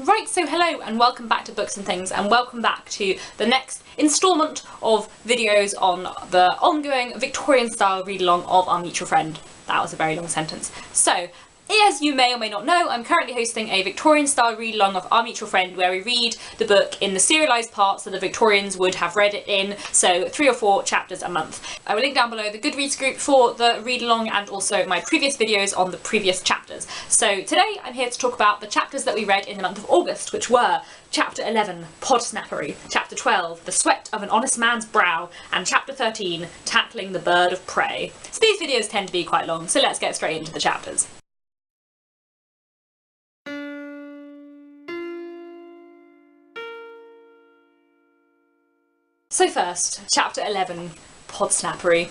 Right, so hello and welcome back to Books and Things, and welcome back to the next instalment of videos on the ongoing Victorian style read-along of Our Mutual Friend. That was a very long sentence. So, as you may or may not know, I'm currently hosting a Victorian style read-along of Our Mutual Friend where we read the book in the serialised parts that the Victorians would have read it in, so 3 or 4 chapters a month. I will link down below the Goodreads group for the read-along and also my previous videos on the previous chapters. So today I'm here to talk about the chapters that we read in the month of August, which were Chapter 11, Podsnappery, Chapter 12, The Sweat of an Honest Man's Brow, and Chapter 13, Tackling the Bird of Prey. So these videos tend to be quite long, so let's get straight into the chapters. So first, Chapter 11, Podsnappery.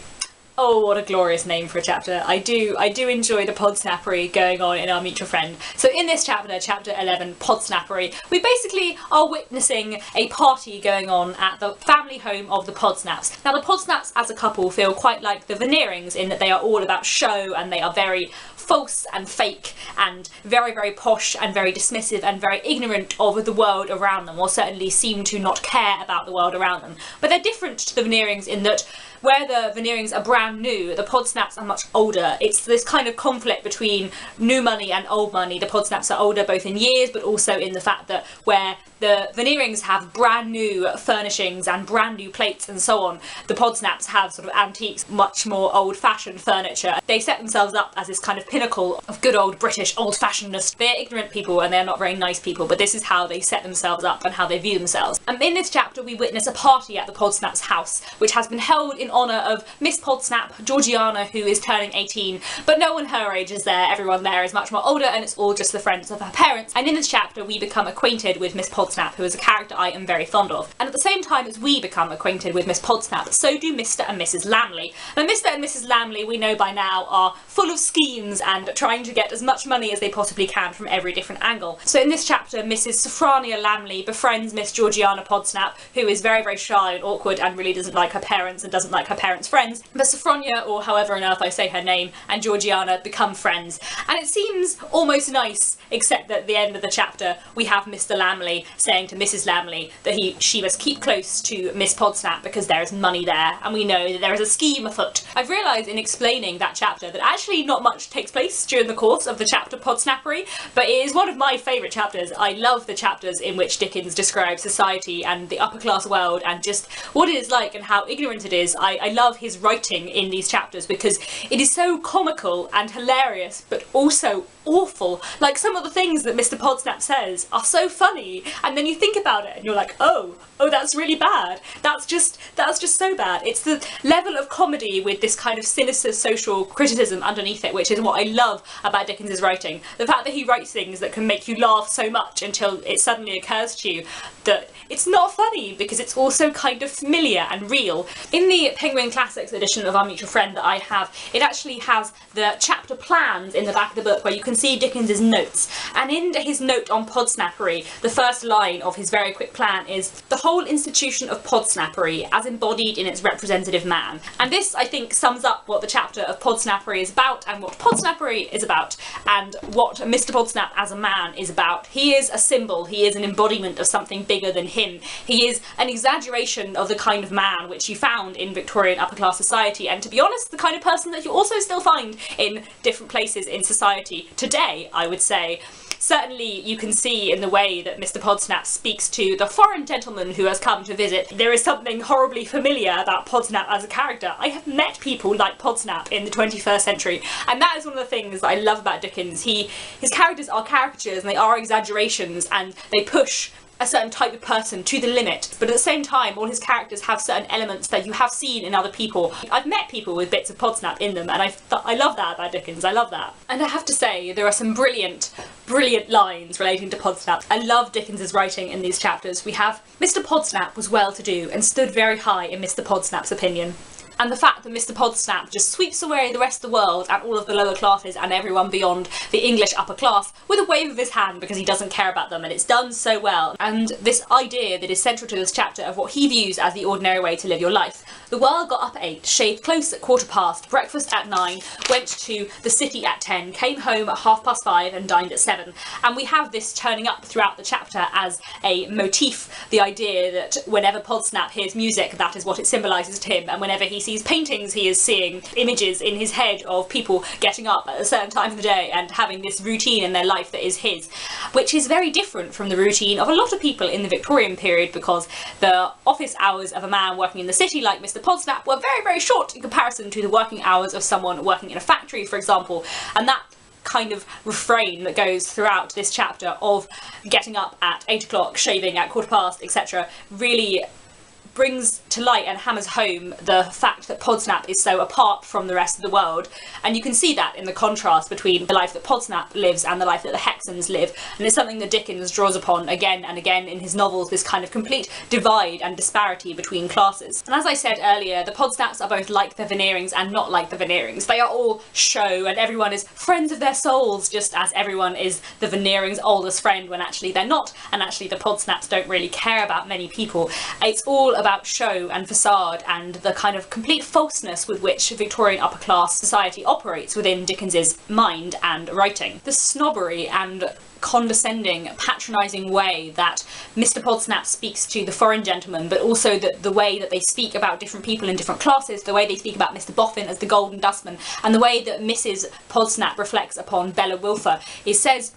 Oh, what a glorious name for a chapter. I do enjoy the Podsnappery going on in Our Mutual Friend. So in this chapter, Chapter 11, Podsnappery, we basically are witnessing a party going on at the family home of the Podsnaps. Now the Podsnaps as a couple feel quite like the Veneerings in that they are all about show and they are very false and fake and very, very posh and very dismissive and very ignorant of the world around them, or certainly seem to not care about the world around them. But they're different to the Veneerings in that where the Veneerings are brand new, the Podsnaps are much older. It's this kind of conflict between new money and old money. The Podsnaps are older both in years but also in the fact that where the Veneerings have brand new furnishings and brand new plates and so on, the Podsnaps have sort of antiques, much more old-fashioned furniture. They set themselves up as this kind of pinnacle of good old British old-fashionedness. They're ignorant people and they're not very nice people, but this is how they set themselves up and how they view themselves. And in this chapter we witness a party at the Podsnaps' house, which has been held in honour of Miss Podsnap, Georgiana, who is turning 18, but no one her age is there. Everyone there is much more older and it's all just the friends of her parents. And in this chapter we become acquainted with Miss Podsnap, who is a character I am very fond of. And at the same time as we become acquainted with Miss Podsnap, so do Mr. and Mrs. Lamley. Now Mr. and Mrs. Lamley, we know by now, are full of schemes and trying to get as much money as they possibly can from every different angle. So in this chapter, Mrs. Sophronia Lamley befriends Miss Georgiana Podsnap, who is very, very shy and awkward and really doesn't like her parents and doesn't like her parents' friends. But Sophronia, or however on earth I say her name, and Georgiana become friends. And it seems almost nice, except that at the end of the chapter we have Mr. Lamley saying to Mrs. Lamley that she must keep close to Miss Podsnap because there is money there, and we know that there is a scheme afoot. I've realised in explaining that chapter that actually not much takes place during the course of the chapter Podsnappery, but it is one of my favourite chapters. I love the chapters in which Dickens describes society and the upper class world and just what it is like and how ignorant it is. I love his writing in these chapters because it is so comical and hilarious but also awful. Like some of the things that Mr. Podsnap says are so funny, and then you think about it and you're like, oh that's really bad. That's just so bad. It's the level of comedy with this kind of sinister social criticism underneath it, which is what I love about Dickens's writing. The fact that he writes things that can make you laugh so much until it suddenly occurs to you that it's not funny because it's also kind of familiar and real. In the Penguin Classics edition of Our Mutual Friend that I have, it actually has the chapter plans in the back of the book where you can see Dickens's notes. And in his note on Podsnappery, the first line of his very quick plan is, "The whole institution of Podsnappery as embodied in its representative man." And this, I think, sums up what the chapter of Podsnappery is about and what Podsnappery is about and what Mr. Podsnap as a man is about. He is a symbol, he is an embodiment of something bigger than him. He is an exaggeration of the kind of man which you found in Victorian upper class society, and to be honest, the kind of person that you also still find in different places in society today, I would say. Certainly you can see in the way that Mr. Podsnap speaks to the foreign gentleman who has come to visit. There is something horribly familiar about Podsnap as a character. I have met people like Podsnap in the 21st century, and that is one of the things that I love about Dickens. His characters are caricatures and they are exaggerations and they push a certain type of person to the limit, but at the same time all his characters have certain elements that you have seen in other people. I've met people with bits of Podsnap in them and I love that about Dickens, I love that. And I have to say there are some brilliant lines relating to Podsnap. I love Dickens's writing in these chapters. We have, "Mr. Podsnap was well to do and stood very high in Mr. Podsnap's opinion. and the fact that Mr. Podsnap just sweeps away the rest of the world and all of the lower classes and everyone beyond the English upper class with a wave of his hand because he doesn't care about them, and it's done so well. And this idea that is central to this chapter of what he views as the ordinary way to live your life. The world got up at 8, shaved close at 15:15, breakfast at 9, went to the city at 10, came home at 5:30 and dined at 7. And we have this turning up throughout the chapter as a motif, the idea that whenever Podsnap hears music, that is what it symbolises to him, and whenever he sees paintings, he is seeing images in his head of people getting up at a certain time of the day and having this routine in their life that is his, which is very different from the routine of a lot of people in the Victorian period, because the office hours of a man working in the city like Mr. Podsnap were very, very short in comparison to the working hours of someone working in a factory, for example. And that kind of refrain that goes throughout this chapter of getting up at 8 o'clock, shaving at 15:15, etc., really brings to light and hammers home the fact that Podsnap is so apart from the rest of the world. And you can see that in the contrast between the life that Podsnap lives and the life that the Hexons live. And it's something that Dickens draws upon again and again in his novels, this kind of complete divide and disparity between classes. And as I said earlier, the Podsnaps are both like the Veneerings and not like the Veneerings. They are all show, and everyone is friends of their souls, just as everyone is the Veneerings' oldest friend, when actually they're not, and actually the Podsnaps don't really care about many people. It's all about show and facade and the kind of complete falseness with which Victorian upper class society operates within Dickens's mind and writing. The snobbery and condescending, patronising way that Mr. Podsnap speaks to the foreign gentleman, but also the way that they speak about different people in different classes, the way they speak about Mr. Boffin as the Golden Dustman, and the way that Mrs. Podsnap reflects upon Bella Wilfer. It says,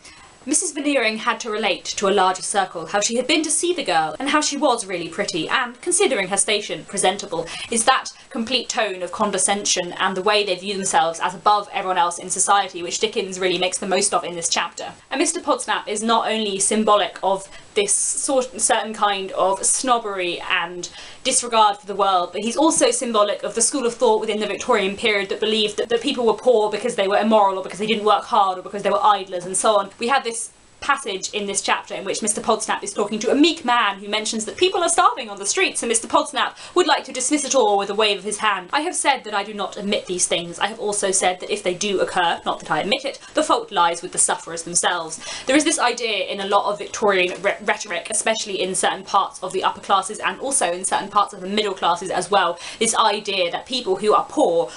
Mrs. Veneering had to relate to a larger circle how she had been to see the girl, and how she was really pretty, and, considering her station, presentable. Is that complete tone of condescension and the way they view themselves as above everyone else in society, which Dickens really makes the most of in this chapter. And Mr. Podsnap is not only symbolic of this certain kind of snobbery and disregard for the world, but he's also symbolic of the school of thought within the Victorian period that believed that people were poor because they were immoral, or because they didn't work hard, or because they were idlers, and so on. We have this passage in this chapter in which Mr. Podsnap is talking to a meek man who mentions that people are starving on the streets, and Mr. Podsnap would like to dismiss it all with a wave of his hand. I have said that I do not admit these things. I have also said that if they do occur, not that I admit it, the fault lies with the sufferers themselves. There is this idea in a lot of Victorian rhetoric, especially in certain parts of the upper classes and also in certain parts of the middle classes as well, this idea that people who are poor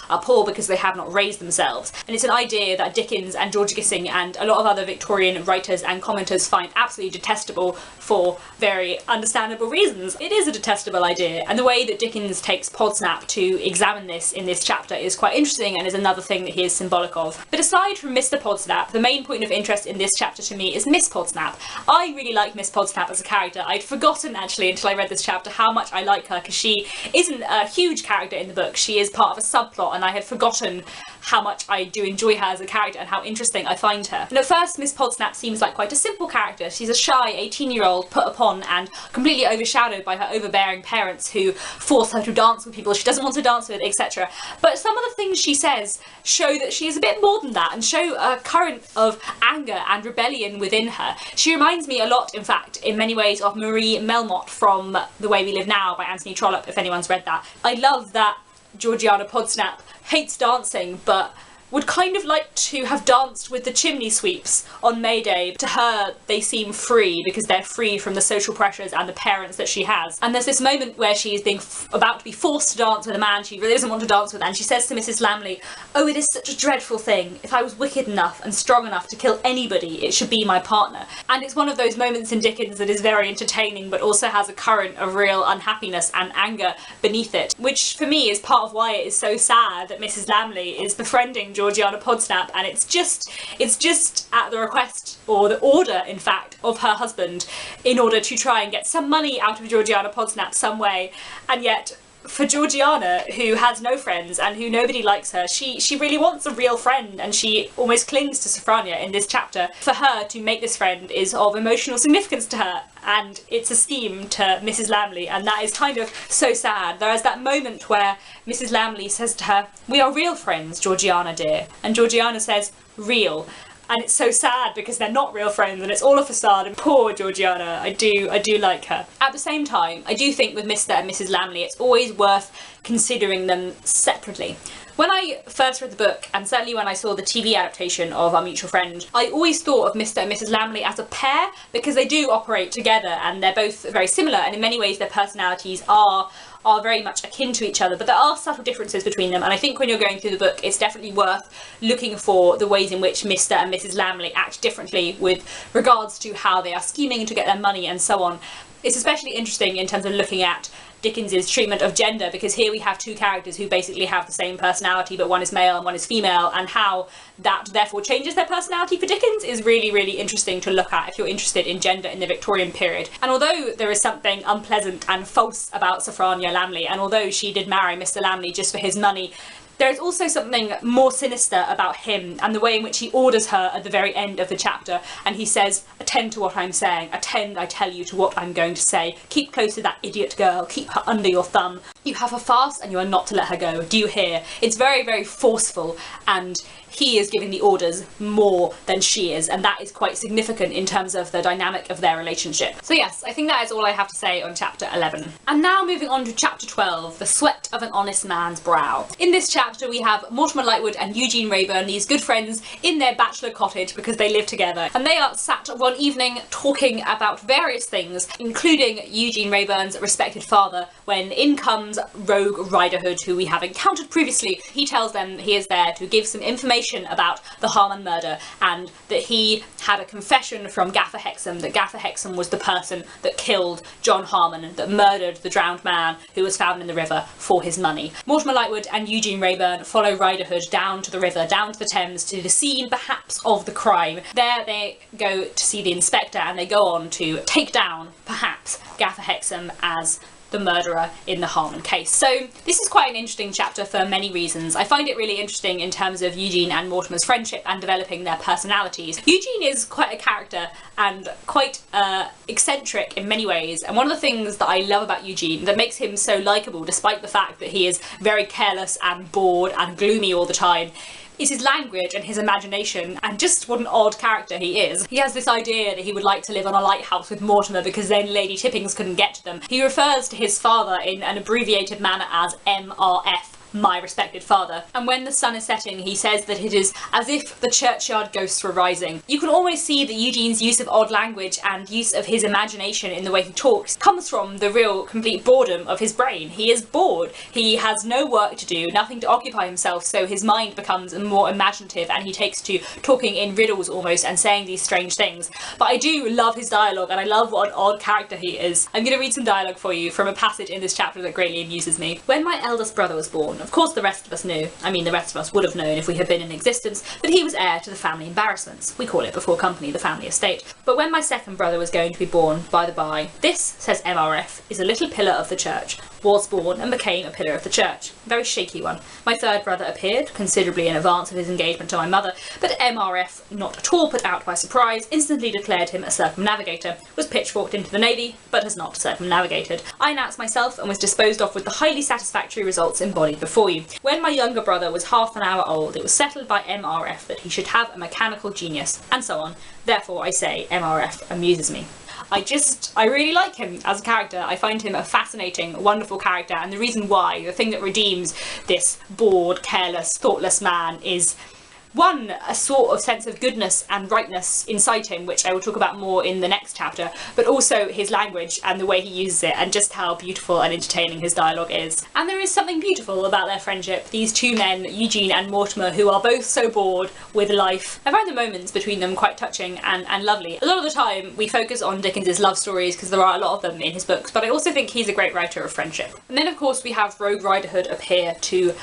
because they have not raised themselves. And it's an idea that Dickens and George Gissing and a lot of other Victorian writers and commenters find absolutely detestable for very understandable reasons. It is a detestable idea, and the way that Dickens takes Podsnap to examine this in this chapter is quite interesting and is another thing that he is symbolic of. But aside from Mr. Podsnap, the main point of interest in this chapter to me is Miss Podsnap. I really like Miss Podsnap as a character. I'd forgotten actually until I read this chapter how much I like her, because she isn't a huge character in the book. She is part of a subplot, and I had forgotten how much I do enjoy her as a character and how interesting I find her. And at first Miss Podsnap seems like quite a simple character. She's a shy 18-year-old put upon and completely overshadowed by her overbearing parents who force her to dance with people she doesn't want to dance with, etc. But some of the things she says show that she is a bit more than that and show a current of anger and rebellion within her. She reminds me a lot, in fact, in many ways of Marie Melmotte from The Way We Live Now by Anthony Trollope, if anyone's read that. I love that Georgiana Podsnap hates dancing, but would kind of like to have danced with the chimney sweeps on May Day. To her, they seem free because they're free from the social pressures and the parents that she has. And there's this moment where she is being about to be forced to dance with a man she really doesn't want to dance with, and she says to Mrs. Lamley, "Oh, it is such a dreadful thing. If I was wicked enough and strong enough to kill anybody, it should be my partner." And it's one of those moments in Dickens that is very entertaining, but also has a current of real unhappiness and anger beneath it, which for me is part of why it is so sad that Mrs. Lamley is befriending Georgiana Podsnap, and it's just at the request, or the order in fact, of her husband, in order to try and get some money out of Georgiana Podsnap some way. And yet for Georgiana, who has no friends and who nobody likes her, she really wants a real friend, and she almost clings to Sophronia in this chapter. For her to make this friend is of emotional significance to her, and it's esteem to Mrs. Lamley, and that is kind of so sad. There is that moment where Mrs. Lamley says to her, "We are real friends, Georgiana dear," and Georgiana says, "Real." and it's so sad because they're not real friends and it's all a facade, and poor Georgiana. I do like her. At the same time, I do think with Mr. and Mrs. Lamley it's always worth considering them separately. When I first read the book, and certainly when I saw the TV adaptation of Our Mutual Friend, I always thought of Mr. and Mrs. Lamley as a pair because they do operate together and they're both very similar, and in many ways their personalities are very much akin to each other, but there are subtle differences between them, and I think when you're going through the book it's definitely worth looking for the ways in which Mr. and Mrs. Lamley act differently with regards to how they are scheming to get their money and so on. It's especially interesting in terms of looking at Dickens's treatment of gender, because here we have two characters who basically have the same personality, but one is male and one is female, and how that therefore changes their personality for Dickens is really, really interesting to look at if you're interested in gender in the Victorian period. And although there is something unpleasant and false about Sophronia Lamley, and although she did marry Mr. Lamley just for his money, there is also something more sinister about him and the way in which he orders her at the very end of the chapter, and he says, "Attend to what I'm saying, attend, I tell you, to what I'm going to say. Keep close to that idiot girl, keep her under your thumb. You have her fast and you are not to let her go. Do you hear?" It's very, very forceful, and he is giving the orders more than she is, and that is quite significant in terms of the dynamic of their relationship. So yes, I think that is all I have to say on chapter 11. And now moving on to chapter 12, The Sweat of an Honest Man's Brow. In this chapter we have Mortimer Lightwood and Eugene Wrayburn, these good friends, in their bachelor cottage because they live together, and they are sat one evening talking about various things, including Eugene Wrayburn's respected father, when in comes Rogue Riderhood, who we have encountered previously. He tells them he is there to give some information about the Harmon murder, and that he had a confession from Gaffer Hexam that Gaffer Hexam was the person that killed John Harmon, that murdered the drowned man who was found in the river for his money. Mortimer Lightwood and Eugene Wrayburn follow Riderhood down to the river, down to the Thames, to the scene perhaps of the crime. There they go to see the inspector, and they go on to take down perhaps Gaffer Hexam as the murderer in the Harmon case. So this is quite an interesting chapter for many reasons. I find it really interesting in terms of Eugene and Mortimer's friendship and developing their personalities. Eugene is quite a character and quite eccentric in many ways, and one of the things that I love about Eugene that makes him so likeable, despite the fact that he is very careless and bored and gloomy all the time, is his language and his imagination, and just what an odd character he is. He has this idea that he would like to live on a lighthouse with Mortimer because then Lady Tippings couldn't get to them. He refers to his father in an abbreviated manner as MRF, my respected father, and when the sun is setting he says that it is as if the churchyard ghosts were rising. You can always see that Eugene's use of odd language and use of his imagination in the way he talks comes from the real complete boredom of his brain. He is bored, he has no work to do, nothing to occupy himself, so his mind becomes more imaginative and he takes to talking in riddles almost and saying these strange things. But I do love his dialogue, and I love what an odd character he is. I'm going to read some dialogue for you from a passage in this chapter that greatly amuses me. When my eldest brother was born, of course the rest of us knew, I mean the rest of us would have known if we had been in existence, that he was heir to the family embarrassments. We call it before company the family estate. But when my second brother was going to be born, by the by, this, says MRF, is a little pillar of the church, was born and became a pillar of the church. A very shaky one. My third brother appeared, considerably in advance of his engagement to my mother, but MRF, not at all put out by surprise, instantly declared him a circumnavigator, was pitchforked into the navy, but has not circumnavigated. I announced myself and was disposed of with the highly satisfactory results embodied before you. When my younger brother was half an hour old, it was settled by MRF that he should have a mechanical genius, and so on. Therefore I say MRF amuses me. I really like him as a character. I find him a fascinating, wonderful character, and the reason why, the thing that redeems this bored, careless, thoughtless man is, one, a sort of sense of goodness and rightness inside him, which I will talk about more in the next chapter, but also his language and the way he uses it, and just how beautiful and entertaining his dialogue is. And there is something beautiful about their friendship, these two men, Eugene and Mortimer, who are both so bored with life. I find the moments between them quite touching and lovely. A lot of the time we focus on Dickens's love stories because there are a lot of them in his books, but I also think he's a great writer of friendship. And then of course we have Rogue Riderhood appear to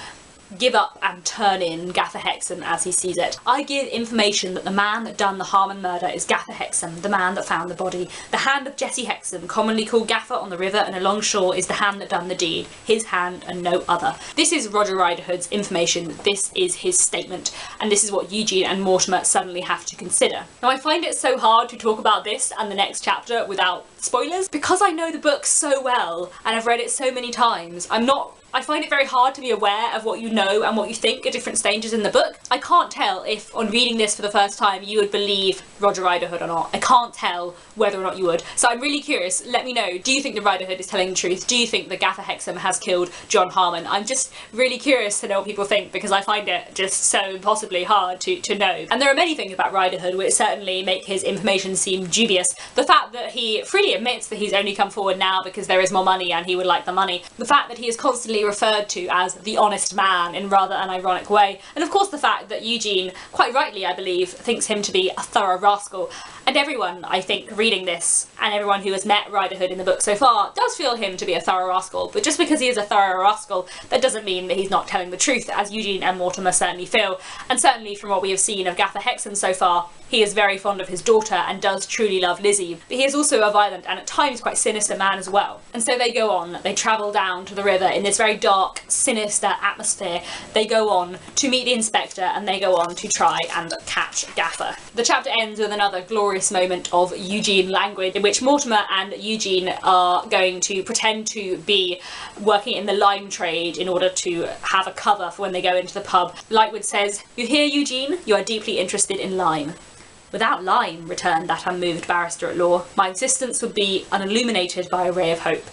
give up and turn in Gaffer Hexam as he sees it. I give information that the man that done the Harmon murder is Gaffer Hexam, the man that found the body. The hand of Jessie Hexam, commonly called Gaffer on the river and alongshore, is the hand that done the deed. His hand and no other. This is Roger Riderhood's information, this is his statement, and this is what Eugene and Mortimer suddenly have to consider. Now I find it so hard to talk about this and the next chapter without spoilers, because I know the book so well and I've read it so many times. I'm not I find it very hard to be aware of what you know and what you think at different stages in the book. I can't tell if on reading this for the first time you would believe Roger Riderhood or not. I can't tell whether or not you would. So I'm really curious, let me know, do you think that Riderhood is telling the truth? Do you think that Gaffer Hexam has killed John Harmon? I'm just really curious to know what people think, because I find it just so impossibly hard to know. And there are many things about Riderhood which certainly make his information seem dubious. The fact that he freely admits that he's only come forward now because there is more money and he would like the money. The fact that he is constantly referred to as the honest man in rather an ironic way. And of course the fact that Eugene, quite rightly I believe, thinks him to be a thorough rascal. And everyone, I think, reading this, and everyone who has met Riderhood in the book so far, does feel him to be a thorough rascal. But just because he is a thorough rascal, that doesn't mean that he's not telling the truth, as Eugene and Mortimer certainly feel. And certainly from what we have seen of Gaffer Hexam so far, he is very fond of his daughter and does truly love Lizzie. But he is also a violent and at times quite sinister man as well. And so they go on, they travel down to the river in this very dark, sinister atmosphere. They go on to meet the inspector and they go on to try and catch Gaffer. The chapter ends with another glorious moment of Eugene language, in which Mortimer and Eugene are going to pretend to be working in the lime trade in order to have a cover for when they go into the pub. Lightwood says, "You hear, Eugene? You are deeply interested in lime." "Without lime," returned that unmoved barrister at law, "my existence would be unilluminated by a ray of hope."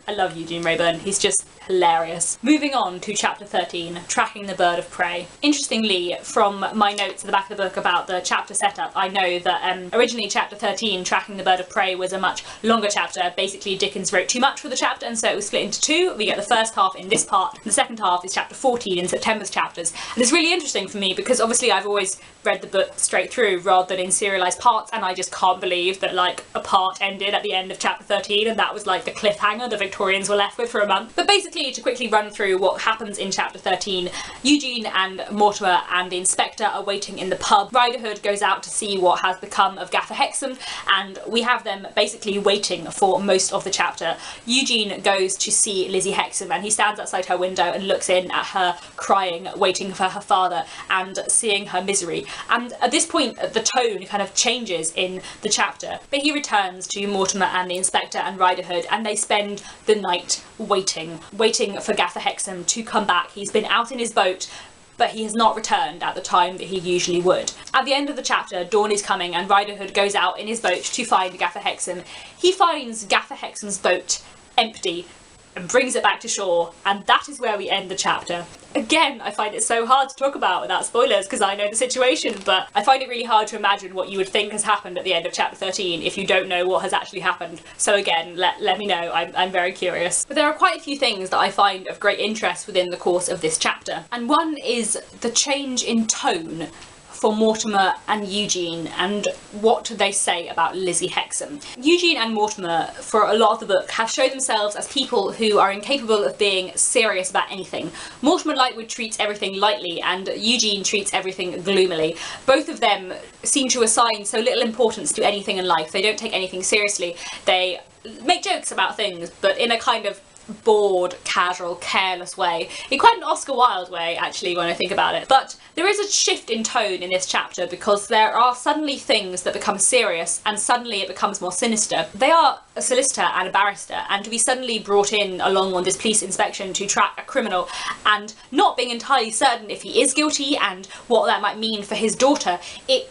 I love Eugene Wrayburn, he's just hilarious. Moving on to chapter 13, Tracking the Bird of Prey. Interestingly, from my notes at the back of the book about the chapter setup, I know that originally chapter 13, Tracking the Bird of Prey, was a much longer chapter. Basically Dickens wrote too much for the chapter and so it was split into two. We get the first half in this part, and the second half is chapter 14 in September's chapters. And it's really interesting for me because obviously I've always read the book straight through rather than in serialised parts, and I just can't believe that like a part ended at the end of chapter 13 and that was like the cliffhanger the Victorians were left with for a month. But basically, to quickly run through what happens in chapter 13, Eugene and Mortimer and the inspector are waiting in the pub. Riderhood goes out to see what has become of Gaffer Hexam, and we have them basically waiting for most of the chapter. Eugene goes to see Lizzie Hexam and he stands outside her window and looks in at her crying, waiting for her father and seeing her misery. And at this point the tone kind of changes in the chapter, but he returns to Mortimer and the inspector and Riderhood and they spend the night waiting for Gaffer Hexam to come back. He's been out in his boat, but he has not returned at the time that he usually would. At the end of the chapter, dawn is coming and Riderhood goes out in his boat to find Gaffer Hexam. He finds Gaffer Hexam's boat empty and brings it back to shore, and that is where we end the chapter. Again, I find it so hard to talk about without spoilers because I know the situation, but I find it really hard to imagine what you would think has happened at the end of chapter 13 if you don't know what has actually happened. So again, let me know, I'm very curious. But there are quite a few things that I find of great interest within the course of this chapter, and one is the change in tone for Mortimer and Eugene and what they say about Lizzie Hexam. Eugene and Mortimer, for a lot of the book, have shown themselves as people who are incapable of being serious about anything. Mortimer Lightwood treats everything lightly and Eugene treats everything gloomily. Both of them seem to assign so little importance to anything in life. They don't take anything seriously. They make jokes about things, but in a kind of bored, casual, careless way. In quite an Oscar Wilde way, actually, when I think about it. But there is a shift in tone in this chapter because there are suddenly things that become serious and suddenly it becomes more sinister. They are a solicitor and a barrister, and to be suddenly brought in along on this police inspection to track a criminal and not being entirely certain if he is guilty and what that might mean for his daughter, it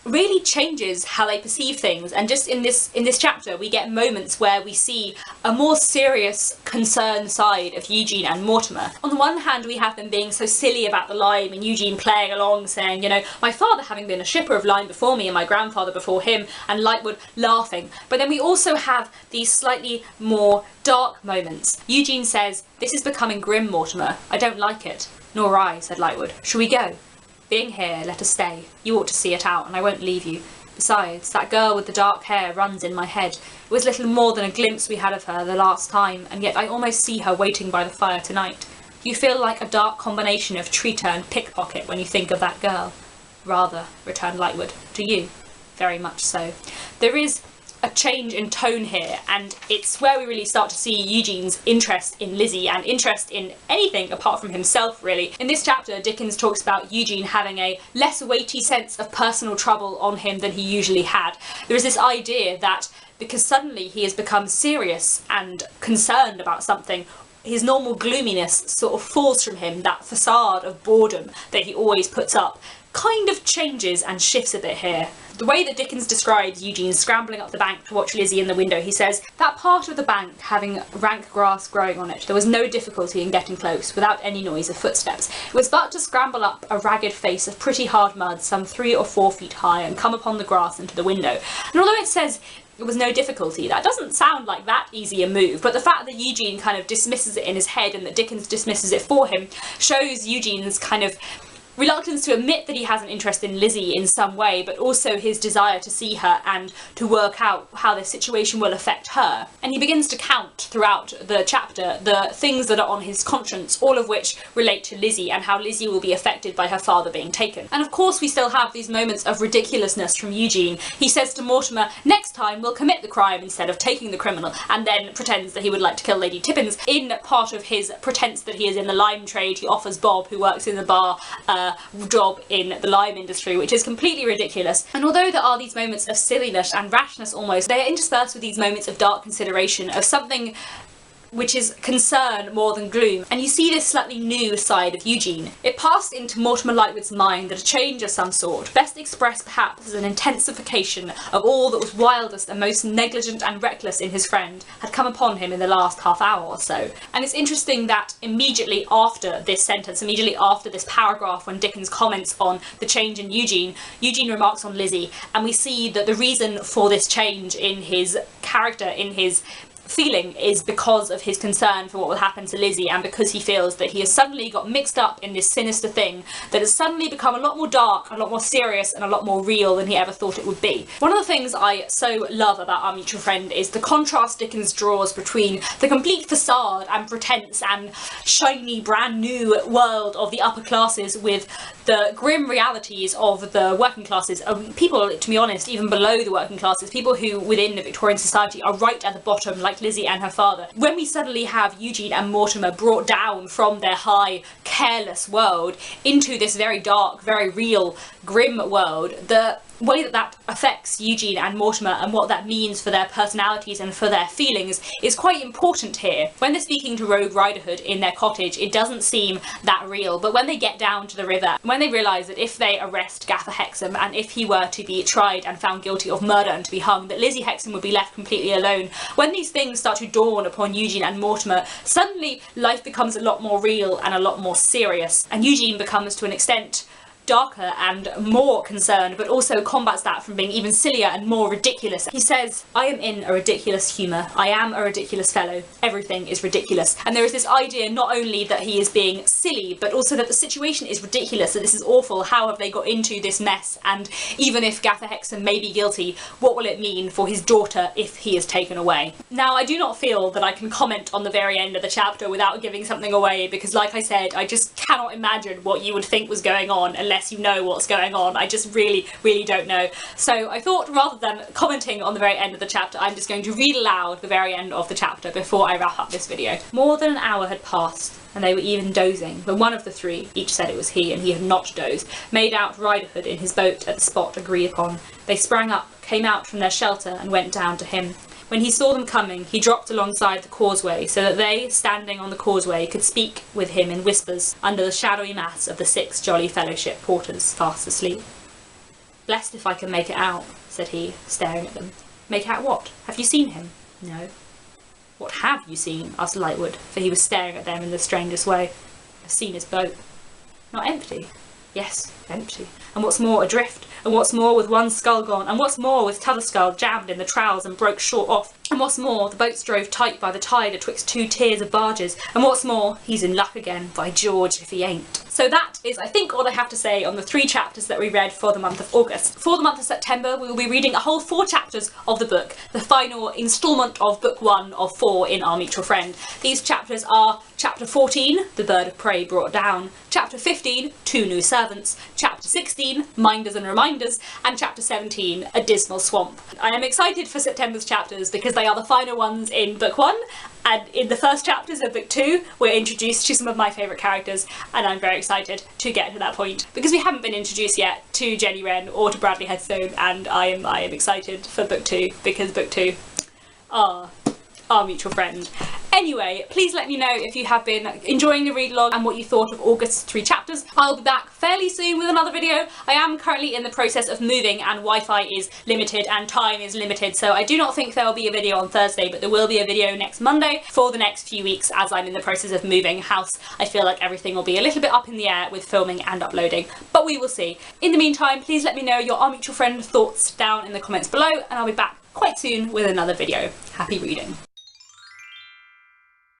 really changes how they perceive things. And just in this chapter we get moments where we see a more serious, concerned side of Eugene and Mortimer. On the one hand we have them being so silly about the lime and Eugene playing along saying, you know, my father having been a shipper of lime before me and my grandfather before him, and Lightwood laughing. But then we also have these slightly more dark moments. Eugene says, "This is becoming grim, Mortimer. I don't like it." "Nor I," said Lightwood. "Shall we go?" "Being here, let us stay. You ought to see it out, and I won't leave you. Besides, that girl with the dark hair runs in my head. It was little more than a glimpse we had of her the last time, and yet I almost see her waiting by the fire tonight. You feel like a dark combination of traitor and pickpocket when you think of that girl." "Rather," returned Lightwood. "Do you?" "Very much so." There is a change in tone here, and it's where we really start to see Eugene's interest in Lizzie and interest in anything apart from himself, really. In this chapter, Dickens talks about Eugene having a less weighty sense of personal trouble on him than he usually had. There is this idea that because suddenly he has become serious and concerned about something, his normal gloominess sort of falls from him, that facade of boredom that he always puts up kind of changes and shifts a bit here. The way that Dickens describes Eugene scrambling up the bank to watch Lizzie in the window, he says, "That part of the bank having rank grass growing on it, there was no difficulty in getting close, without any noise of footsteps. It was but to scramble up a ragged face of pretty hard mud, some 3 or 4 feet high, and come upon the grass into the window." And although it says it was no difficulty, that doesn't sound like that easy a move, but the fact that Eugene kind of dismisses it in his head and that Dickens dismisses it for him shows Eugene's kind of reluctance to admit that he has an interest in Lizzie in some way, but also his desire to see her and to work out how this situation will affect her. And he begins to count throughout the chapter the things that are on his conscience, all of which relate to Lizzie and how Lizzie will be affected by her father being taken. And of course we still have these moments of ridiculousness from Eugene. He says to Mortimer, "Next time we'll commit the crime instead of taking the criminal," and then pretends that he would like to kill Lady Tippins. In part of his pretense that he is in the lime trade, he offers Bob, who works in the bar, job in the lime industry, which is completely ridiculous. And although there are these moments of silliness and rashness almost, they are interspersed with these moments of dark consideration, of something which is concern more than gloom. And you see this slightly new side of Eugene. It passed into Mortimer Lightwood's mind that a change of some sort, best expressed perhaps as an intensification of all that was wildest and most negligent and reckless in his friend, had come upon him in the last half hour or so. And it's interesting that immediately after this sentence, immediately after this paragraph, when Dickens comments on the change in Eugene, Eugene remarks on Lizzie, and we see that the reason for this change in his character, in his feeling, is because of his concern for what will happen to Lizzie, and because he feels that he has suddenly got mixed up in this sinister thing that has suddenly become a lot more dark, a lot more serious, and a lot more real than he ever thought it would be. One of the things I so love about Our Mutual Friend is the contrast Dickens draws between the complete facade and pretense and shiny brand new world of the upper classes with the grim realities of the working classes, people, to be honest, even below the working classes, people who within the Victorian society are right at the bottom, like Lizzie and her father. When we suddenly have Eugene and Mortimer brought down from their high, careless world into this very dark, very real, grim world, the way that that affects Eugene and Mortimer and what that means for their personalities and for their feelings is quite important here. When they're speaking to Rogue Riderhood in their cottage, it doesn't seem that real, but when they get down to the river, when they realise that if they arrest Gaffer Hexam and if he were to be tried and found guilty of murder and to be hung, that Lizzie Hexam would be left completely alone. When these things start to dawn upon Eugene and Mortimer, suddenly life becomes a lot more real and a lot more serious, and Eugene becomes to an extent darker and more concerned, but also combats that from being even sillier and more ridiculous. He says, "I am in a ridiculous humour. I am a ridiculous fellow. Everything is ridiculous." And there is this idea not only that he is being silly, but also that the situation is ridiculous, that this is awful. How have they got into this mess? And even if Gaffer Hexam may be guilty, what will it mean for his daughter if he is taken away? Now, I do not feel that I can comment on the very end of the chapter without giving something away, because like I said, I just cannot imagine what you would think was going on unless you know what's going on. I just really don't know. So I thought, rather than commenting on the very end of the chapter, I'm just going to read aloud the very end of the chapter before I wrap up this video. More than an hour had passed, and they were even dozing, when one of the three, each said it was he and he had not dozed, made out Riderhood in his boat at the spot agreed upon. They sprang up, came out from their shelter, and went down to him. When he saw them coming, he dropped alongside the causeway, so that they, standing on the causeway, could speak with him in whispers, under the shadowy mass of the 6 Jolly Fellowship porters fast asleep. "Blessed if I can make it out," said he, staring at them. "Make out what? Have you seen him?" "No." "What have you seen?" asked Lightwood, for he was staring at them in the strangest way. "I've seen his boat." "Not empty?" "Yes, empty. And what's more, adrift. And what's more, with one scull gone. And what's more, with t'other scull jammed in the trowels and broke short off. And what's more, the boat's drove tight by the tide atwixt 2 tiers of barges. And what's more, he's in luck again, by George if he ain't." So that is, I think, all I have to say on the 3 chapters that we read for the month of August. For the month of September, we will be reading a whole 4 chapters of the book, the final instalment of book 1 of 4 in Our Mutual Friend. These chapters are Chapter 14, The Bird of Prey Brought Down, Chapter 15, 2 New Servants, Chapter 16, Minders and Reminders, and Chapter 17, A Dismal Swamp. I am excited for September's chapters because they are the final ones in book 1, and in the first chapters of book 2 we're introduced to some of my favourite characters, and I'm very excited to get to that point because we haven't been introduced yet to Jenny Wren or to Bradley Headstone, and I am excited for book 2 because book 2 are Our Mutual Friend. Anyway, please let me know if you have been enjoying the read log and what you thought of August's 3 chapters. I'll be back fairly soon with another video. I am currently in the process of moving and Wi-Fi is limited and time is limited, so I do not think there will be a video on Thursday, but there will be a video next Monday for the next few weeks as I'm in the process of moving house. I feel like everything will be a little bit up in the air with filming and uploading, but we will see. In the meantime, please let me know your Our Mutual Friend thoughts down in the comments below, and I'll be back quite soon with another video. Happy reading.